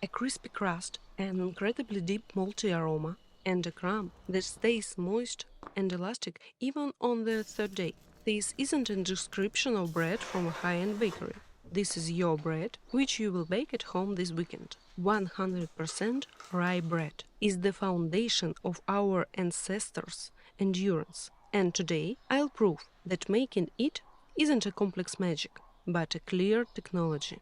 a crispy crust, an incredibly deep malty aroma, and a crumb that stays moist and elastic even on the third day. This isn't a description of bread from a high-end bakery. This is your bread, which you will bake at home this weekend. 100% rye bread is the foundation of our ancestors' endurance. And today I'll prove that making it isn't a complex magic, but a clear technology.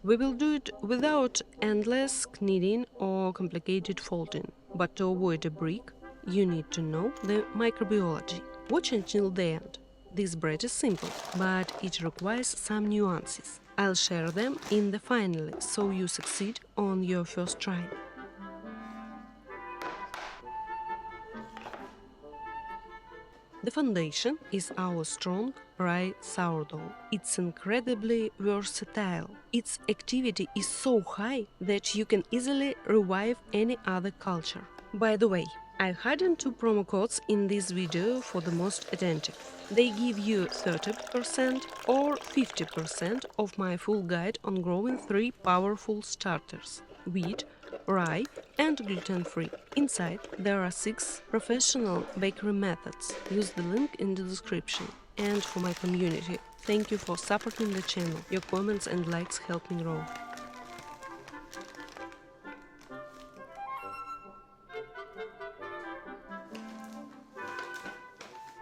We will do it without endless kneading or complicated folding. But to avoid a brick, you need to know the microbiology. Watch until the end. This bread is simple, but it requires some nuances. I'll share them in the finale so you succeed on your first try. The foundation is our strong rye sourdough. It's incredibly versatile. Its activity is so high that you can easily revive any other culture. By the way, I hidden two promo codes in this video for the most attentive. They give you 30% or 50% of my full guide on growing 3 powerful starters: wheat, rye, and gluten-free. Inside, there are 6 professional bakery methods. Use the link in the description. And for my community, thank you for supporting the channel. Your comments and likes help me grow.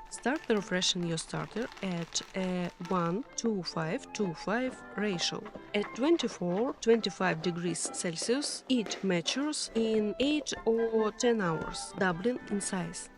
Start refreshing your starter at a 1:5:5 ratio. At 24-25 degrees Celsius, it matures in 8 or 10 hours, doubling in size.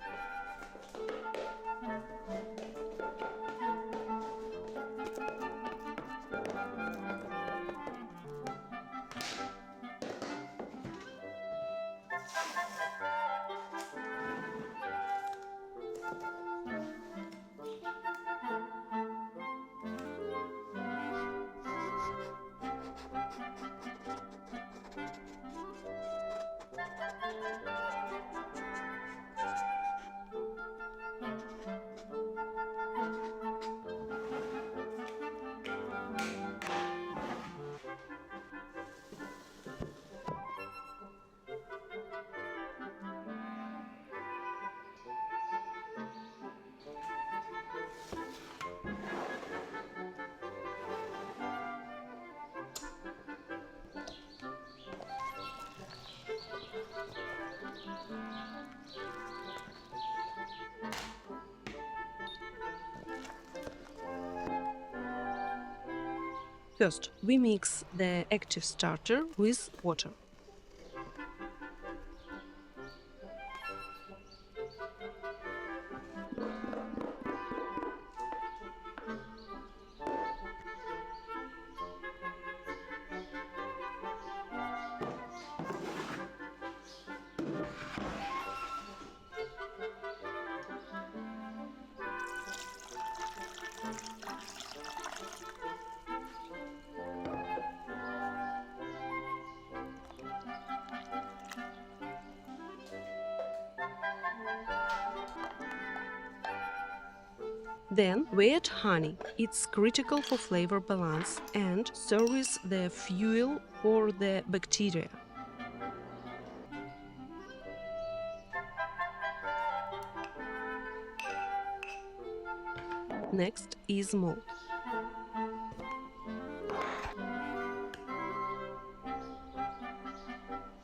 First, we mix the active starter with water. Then we add honey. It's critical for flavor balance and serves the fuel for the bacteria. Next is malt.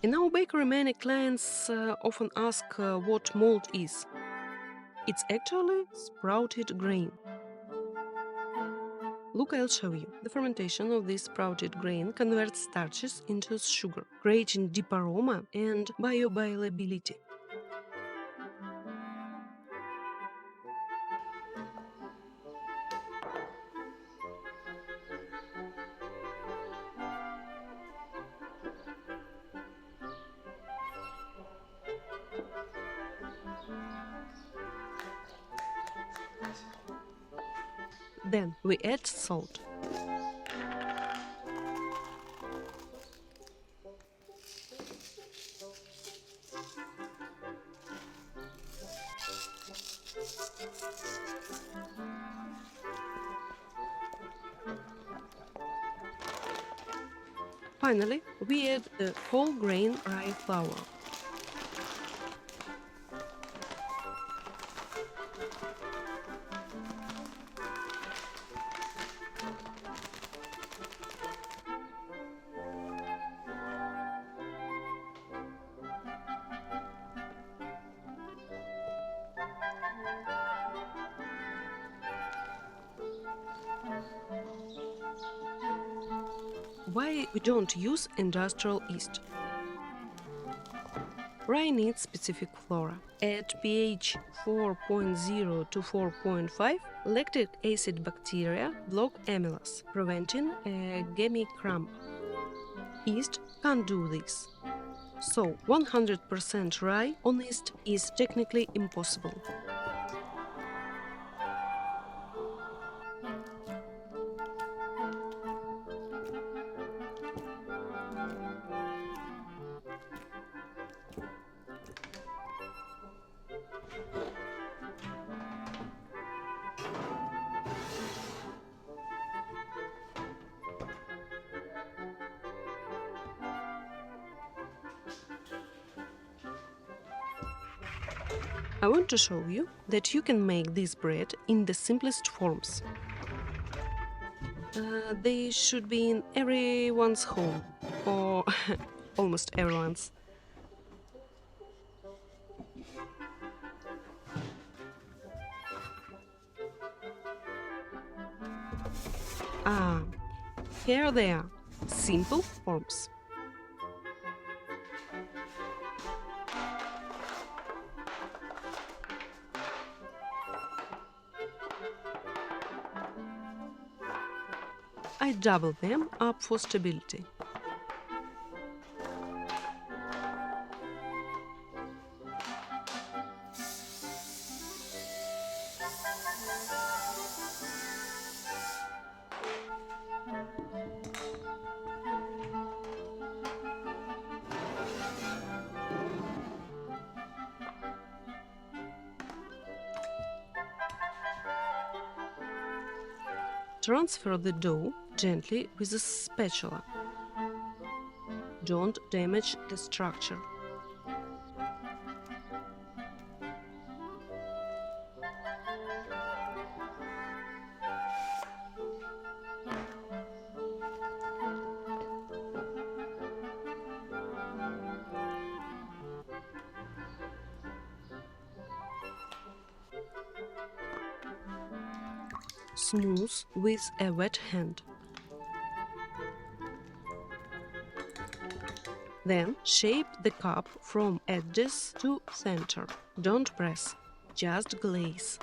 In our bakery, many clients often ask what malt is. It's actually sprouted grain. Look, I'll show you. The fermentation of this sprouted grain converts starches into sugar, creating deep aroma and bioavailability. Then we add salt. Finally, we add the whole grain rye flour. Why we don't use industrial yeast? Rye needs specific flora. At pH 4.0 to 4.5, lactic acid bacteria block amylase, preventing a gamey crumb. Yeast can't do this. So 100% rye on yeast is technically impossible. I want to show you that you can make this bread in the simplest forms. They should be in everyone's home, or almost everyone's. Ah, here they are, simple forms. I double them up for stability. Transfer the dough gently with a spatula. Don't damage the structure. Smooth with a wet hand. Then shape the cup from edges to center. Don't press, just glaze.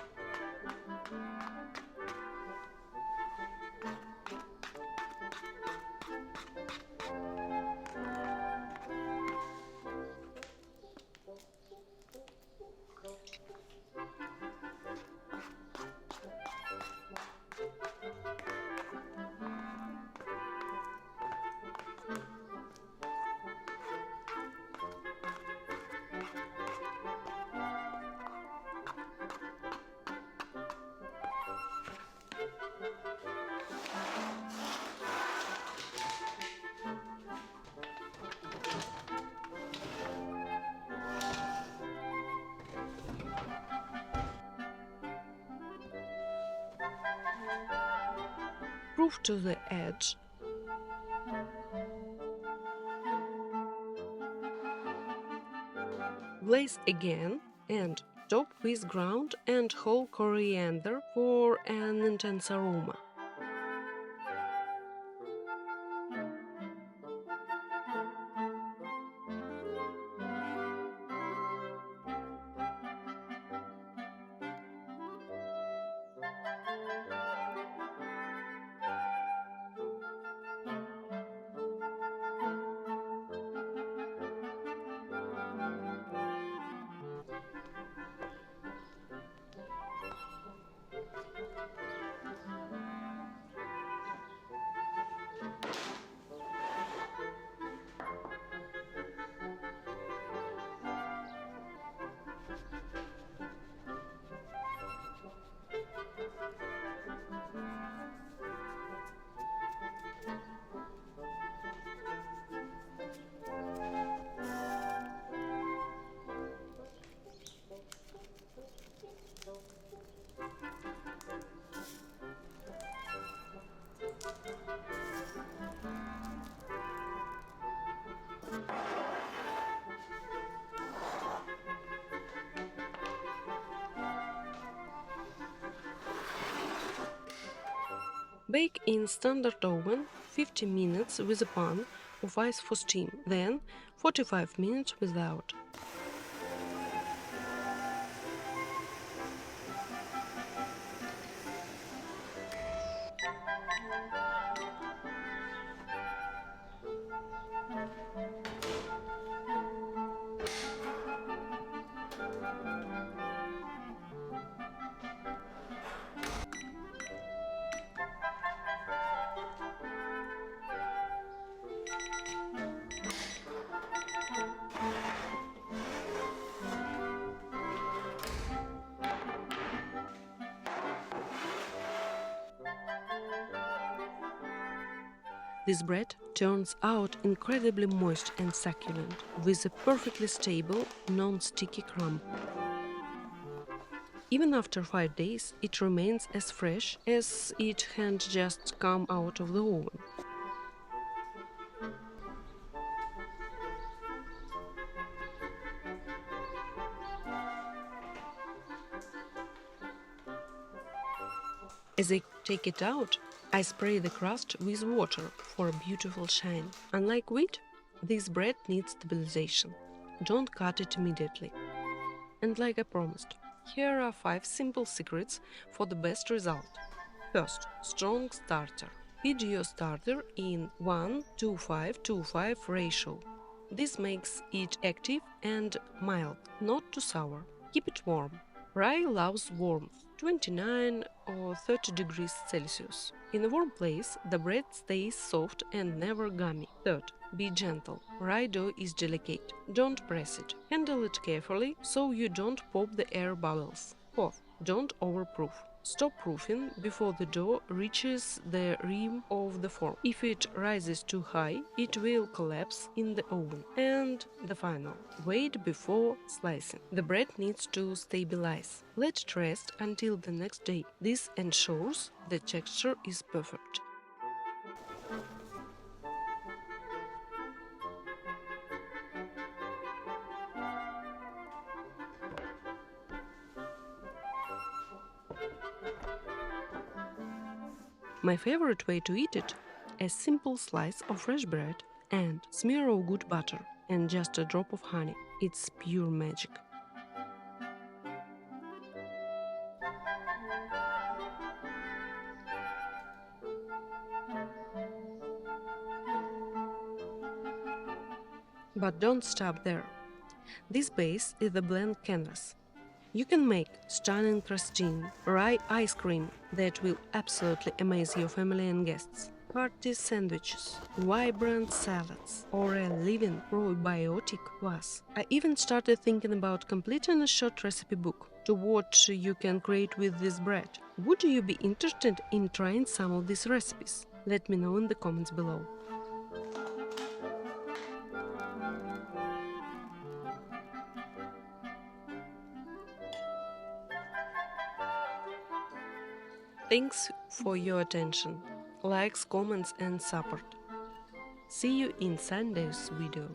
Proof to the edge. Glaze again and top with ground and whole coriander for an intense aroma. Bake in standard oven 50 minutes with a pan of ice for steam, then 45 minutes without. This bread turns out incredibly moist and succulent, with a perfectly stable, non-sticky crumb. Even after 5 days, it remains as fresh as it had just come out of the oven. As I take it out, I spray the crust with water for a beautiful shine. Unlike wheat, this bread needs stabilization. Don't cut it immediately. And like I promised, here are 5 simple secrets for the best result. First, strong starter. Feed your starter in 1:5:5 ratio. This makes it active and mild, not too sour. Keep it warm. Rye loves warmth, 29 or 30 degrees Celsius. In a warm place, the bread stays soft and never gummy. Third, be gentle. Rye dough is delicate. Don't press it. Handle it carefully so you don't pop the air bubbles. Fourth, don't overproof. Stop proofing before the dough reaches the rim of the form. If it rises too high, it will collapse in the oven. And the final, wait before slicing. The bread needs to stabilize. Let it rest until the next day. This ensures the texture is perfect. My favorite way to eat it: a simple slice of fresh bread and smear of good butter and just a drop of honey. It's pure magic. But don't stop there. This base is the blank canvas. You can make stunning crusting rye ice cream that will absolutely amaze your family and guests. Party sandwiches, vibrant salads, or a living probiotic kvass. I even started thinking about completing a short recipe book to what you can create with this bread. Would you be interested in trying some of these recipes? Let me know in the comments below. Thanks for your attention, likes, comments and support. See you in Sunday's video.